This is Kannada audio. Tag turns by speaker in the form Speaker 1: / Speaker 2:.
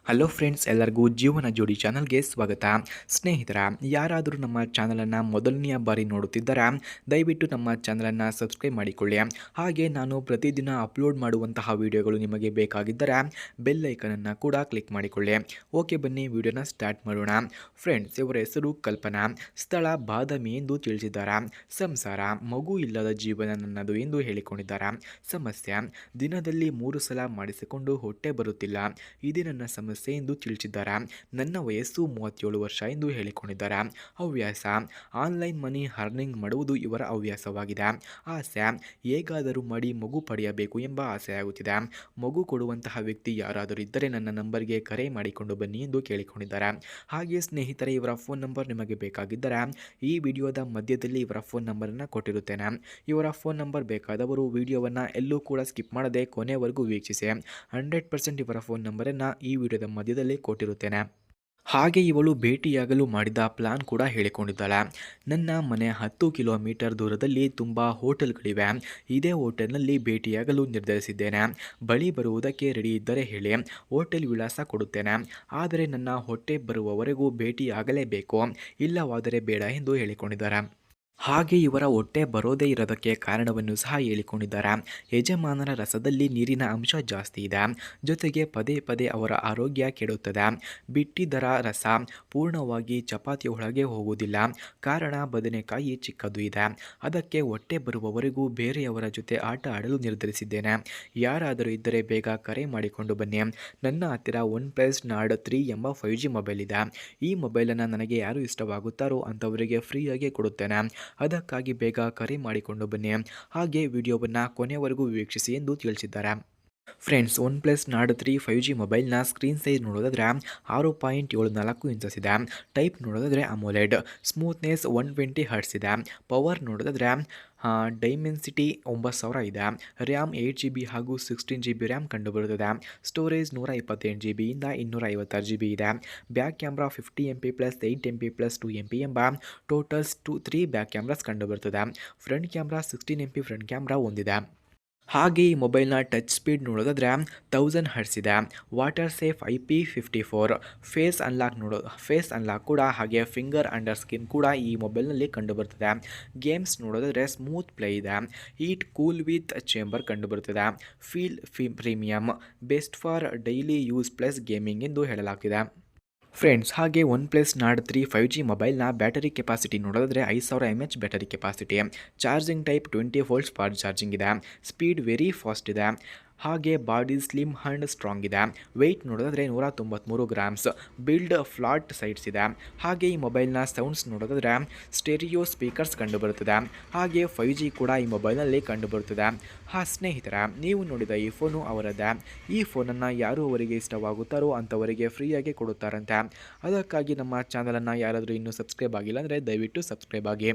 Speaker 1: ಹಲೋ ಫ್ರೆಂಡ್ಸ್, ಎಲ್ಲರಿಗೂ ಜೀವನ ಜೋಡಿ ಚಾನಲ್ಗೆ ಸ್ವಾಗತ. ಸ್ನೇಹಿತರ, ಯಾರಾದರೂ ನಮ್ಮ ಚಾನಲನ್ನು ಮೊದಲನೆಯ ಬಾರಿ ನೋಡುತ್ತಿದ್ದರೆ ದಯವಿಟ್ಟು ನಮ್ಮ ಚಾನಲನ್ನು ಸಬ್ಸ್ಕ್ರೈಬ್ ಮಾಡಿಕೊಳ್ಳಿ. ಹಾಗೆ ನಾನು ಪ್ರತಿದಿನ ಅಪ್ಲೋಡ್ ಮಾಡುವಂತಹ ವಿಡಿಯೋಗಳು ನಿಮಗೆ ಬೇಕಾಗಿದ್ದರೆ ಬೆಲ್ ಐಕನನ್ನು ಕೂಡ ಕ್ಲಿಕ್ ಮಾಡಿಕೊಳ್ಳಿ. ಓಕೆ, ಬನ್ನಿ ವಿಡಿಯೋನ ಸ್ಟಾರ್ಟ್ ಮಾಡೋಣ. ಫ್ರೆಂಡ್ಸ್, ಇವರ ಹೆಸರು ಕಲ್ಪನಾ, ಸ್ಥಳ ಬಾದಾಮಿ ಎಂದು ತಿಳಿಸಿದ್ದಾರೆ. ಸಂಸಾರ, ಮಗು ಇಲ್ಲದ ಜೀವನ ನನ್ನದು ಎಂದು ಹೇಳಿಕೊಂಡಿದ್ದಾರೆ. ಸಮಸ್ಯೆ, ದಿನದಲ್ಲಿ 3 ಸಲ ಮಾಡಿಸಿಕೊಂಡು ಹೊಟ್ಟೆ ಬರುತ್ತಿಲ್ಲ, ಇದೇ ನನ್ನ ಸಮಸ್ಯೆ ಎಂದು ತಿಳಿಸಿದ್ದಾರೆ. ನನ್ನ ವಯಸ್ಸು 37 ವರ್ಷ ಎಂದು ಹೇಳಿಕೊಂಡಿದ್ದಾರೆ. ಹವ್ಯಾಸ, ಆನ್ಲೈನ್ ಮನಿ ಅರ್ನಿಂಗ್ ಮಾಡುವುದು ಇವರ ಹವ್ಯಾಸವಾಗಿದೆ. ಆಸೆ, ಹೇಗಾದರೂ ಮಾಡಿ ಮಗು ಪಡೆಯಬೇಕು ಎಂಬ ಆಸೆಯಾಗುತ್ತಿದೆ. ಮಗು ಕೊಡುವಂತಹ ವ್ಯಕ್ತಿ ಯಾರಾದರೂ ಇದ್ದರೆ ನನ್ನ ನಂಬರ್ಗೆ ಕರೆ ಮಾಡಿಕೊಂಡು ಬನ್ನಿ ಎಂದು ಕೇಳಿಕೊಂಡಿದ್ದಾರೆ. ಹಾಗೆ ಸ್ನೇಹಿತರೆ, ಇವರ ಫೋನ್ ನಂಬರ್ ನಿಮಗೆ ಬೇಕಾಗಿದ್ದರೆ ಈ ವಿಡಿಯೋದ ಮಧ್ಯದಲ್ಲಿ ಇವರ ಫೋನ್ ನಂಬರನ್ನು ಕೊಟ್ಟಿರುತ್ತೇನೆ. ಇವರ ಫೋನ್ ನಂಬರ್ ಬೇಕಾದವರು ವಿಡಿಯೋವನ್ನು ಎಲ್ಲೂ ಕೂಡ ಸ್ಕಿಪ್ ಮಾಡದೆ ಕೊನೆವರೆಗೂ ವೀಕ್ಷಿಸಿ. 100% ಇವರ ಫೋನ್ ನಂಬರನ್ನು ಈ ವಿಡಿಯೋದ ಮಧ್ಯದಲ್ಲಿ ಕೊಟ್ಟಿರುತ್ತೇನೆ. ಹಾಗೆ ಇವಳು ಭೇಟಿಯಾಗಲು ಮಾಡಿದ ಪ್ಲಾನ್ ಕೂಡ ಹೇಳಿಕೊಂಡಿದ್ದಾಳೆ. ನನ್ನ ಮನೆ 10 ಕಿಲೋಮೀಟರ್ ದೂರದಲ್ಲಿ ತುಂಬ ಹೋಟೆಲ್ಗಳಿವೆ. ಇದೇ ಹೋಟೆಲ್ನಲ್ಲಿ ಭೇಟಿಯಾಗಲು ನಿರ್ಧರಿಸಿದ್ದೇನೆ. ಬಳಿ ಬರುವುದಕ್ಕೆ ರೆಡಿ ಇದ್ದರೆ ಹೇಳಿ, ಹೋಟೆಲ್ ವಿಳಾಸ ಕೊಡುತ್ತೇನೆ. ಆದರೆ ನನ್ನ ಹೊಟ್ಟೆ ಬರುವವರೆಗೂ ಭೇಟಿಯಾಗಲೇಬೇಕು, ಇಲ್ಲವಾದರೆ ಬೇಡ ಎಂದು ಹೇಳಿಕೊಂಡಿದ್ದಾರೆ. ಹಾಗೆ ಇವರ ಹೊಟ್ಟೆ ಬರೋದೇ ಇರೋದಕ್ಕೆ ಕಾರಣವನ್ನು ಸಹ ಹೇಳಿಕೊಂಡಿದ್ದಾರೆ. ಯಜಮಾನರ ರಸದಲ್ಲಿ ನೀರಿನ ಅಂಶ ಜಾಸ್ತಿ ಇದೆ, ಜೊತೆಗೆ ಪದೇ ಪದೇ ಅವರ ಆರೋಗ್ಯ ಕೆಡುತ್ತದೆ. ಬಿಟ್ಟಿದ್ದರ ರಸ ಪೂರ್ಣವಾಗಿ ಚಪಾತಿಯ ಒಳಗೆ ಹೋಗುವುದಿಲ್ಲ. ಕಾರಣ, ಬದನೆಕಾಯಿ ಚಿಕ್ಕದು ಇದೆ. ಅದಕ್ಕೆ ಹೊಟ್ಟೆ ಬರುವವರೆಗೂ ಬೇರೆಯವರ ಜೊತೆ ಆಟ ಆಡಲು ನಿರ್ಧರಿಸಿದ್ದೇನೆ. ಯಾರಾದರೂ ಇದ್ದರೆ ಬೇಗ ಕರೆ ಮಾಡಿಕೊಂಡು ಬನ್ನಿ. ನನ್ನ ಹತ್ತಿರ OnePlus Nord 3 ಎಂಬ 5G ಮೊಬೈಲ್ ಇದೆ. ಈ ಮೊಬೈಲನ್ನು ನನಗೆ ಯಾರು ಇಷ್ಟವಾಗುತ್ತಾರೋ ಅಂಥವರಿಗೆ ಫ್ರೀಯಾಗಿ ಕೊಡುತ್ತೇನೆ. ಅದಕ್ಕಾಗಿ ಬೇಗ ಕರೆ ಮಾಡಿಕೊಂಡು ಬನ್ನಿ. ಹಾಗೆ ವಿಡಿಯೋವನ್ನು ಕೊನೆವರೆಗೂ ವೀಕ್ಷಿಸಿ ಎಂದು ತಿಳಿಸಿದ್ದಾರೆ. ಫ್ರೆಂಡ್ಸ್, OnePlus Nord 3 5G ಮೊಬೈಲ್ನ ಸ್ಕ್ರೀನ್ ಸೈಜ್ ನೋಡೋದಾದರೆ 6.74 ಇಂಚಸ್ ಇದೆ. ಟೈಪ್ ನೋಡೋದಾದರೆ ಅಮೋಲೆಡ್. ಸ್ಮೂತ್ನೆಸ್ 120 ಹರ್ಟ್ಸ್ ಇದೆ. ಪವರ್ ನೋಡೋದಾದರೆ ಡೈಮೆನ್ಸಿಟಿ 9000 ಇದೆ. ರ್ಯಾಮ್ 8GB ಹಾಗೂ 16GB ರ್ಯಾಮ್ ಕಂಡುಬರುತ್ತದೆ. ಸ್ಟೋರೇಜ್ 128GB ಇಂದ 256GB ಇದೆ. Back camera 50MP plus 8MP plus 2MP ಎಂಬ ಟೋಟಲ್ಸ್ 3 ಬ್ಯಾಕ್ ಕ್ಯಾಮ್ರಾಸ್ ಕಂಡುಬರುತ್ತದೆ. Front camera 16MP front camera ಹೊಂದಿದೆ. ಹಾಗೆ ಈ ಮೊಬೈಲ್ನ ಟಚ್ ಸ್ಪೀಡ್ ನೋಡೋದಾದರೆ 1000 ಹರ್ಟ್ಸ್ ಇದೆ. Water safe IP54. Face unlock ಕೂಡ ಹಾಗೆ ಫಿಂಗರ್ ಅಂಡರ್ ಸ್ಕಿನ್ ಕೂಡ ಈ ಮೊಬೈಲ್ನಲ್ಲಿ ಕಂಡುಬರುತ್ತದೆ. ಗೇಮ್ಸ್ ನೋಡೋದಾದರೆ ಸ್ಮೂತ್ ಪ್ಲೇ ಇದೆ. ಹೀಟ್ ಕೂಲ್ ವಿತ್ ಚೇಂಬರ್ ಕಂಡುಬರುತ್ತದೆ. Feel premium, best for daily use plus gaming ಎಂದು ಹೇಳಲಾಗಿದೆ. ಫ್ರೆಂಡ್ಸ್, ಹಾಗೆ OnePlus Nord 3 5G ಮೊಬೈಲ್ನ ಬ್ಯಾಟರಿ ಕೆಪಾಸಿಟಿ ನೋಡೋದಾದರೆ 5000 mAh battery capacity. Charging type 20 volts fast charging ಇದೆ. ಸ್ಪೀಡ್ ವೆರಿ ಫಾಸ್ಟ್ ಇದೆ. ಹಾಗೆ ಬಾಡಿ ಸ್ಲಿಮ್ ಆ್ಯಂಡ್ ಸ್ಟ್ರಾಂಗ್ ಇದೆ. ವೆಯ್ಟ್ ನೋಡೋದಾದರೆ 193 ಗ್ರಾಮ್ಸ್. ಬಿಲ್ಡ್ ಫ್ಲಾಟ್ ಸೈಡ್ಸ್ ಇದೆ. ಹಾಗೆ ಈ ಮೊಬೈಲ್ನ ಸೌಂಡ್ಸ್ ನೋಡೋದಾದರೆ ಸ್ಟೆರಿಯೋ ಸ್ಪೀಕರ್ಸ್ ಕಂಡುಬರುತ್ತದೆ. ಹಾಗೆ 5G ಕೂಡ ಈ ಮೊಬೈಲ್ನಲ್ಲಿ ಕಂಡುಬರುತ್ತದೆ. ಸ್ನೇಹಿತರ, ನೀವು ನೋಡಿದ ಈ ಫೋನು ಅವರದ್ದೇ. ಈ ಫೋನನ್ನು ಯಾರು ಅವರಿಗೆ ಇಷ್ಟವಾಗುತ್ತಾರೋ ಅಂಥವರಿಗೆ ಫ್ರೀಯಾಗಿ ಕೊಡುತ್ತಾರಂತೆ. ಅದಕ್ಕಾಗಿ ನಮ್ಮ ಚಾನಲನ್ನು ಯಾರಾದರೂ ಇನ್ನೂ ಸಬ್ಸ್ಕ್ರೈಬ್ ಆಗಿಲ್ಲ ಅಂದರೆ ದಯವಿಟ್ಟು ಸಬ್ಸ್ಕ್ರೈಬ್ ಆಗಿ.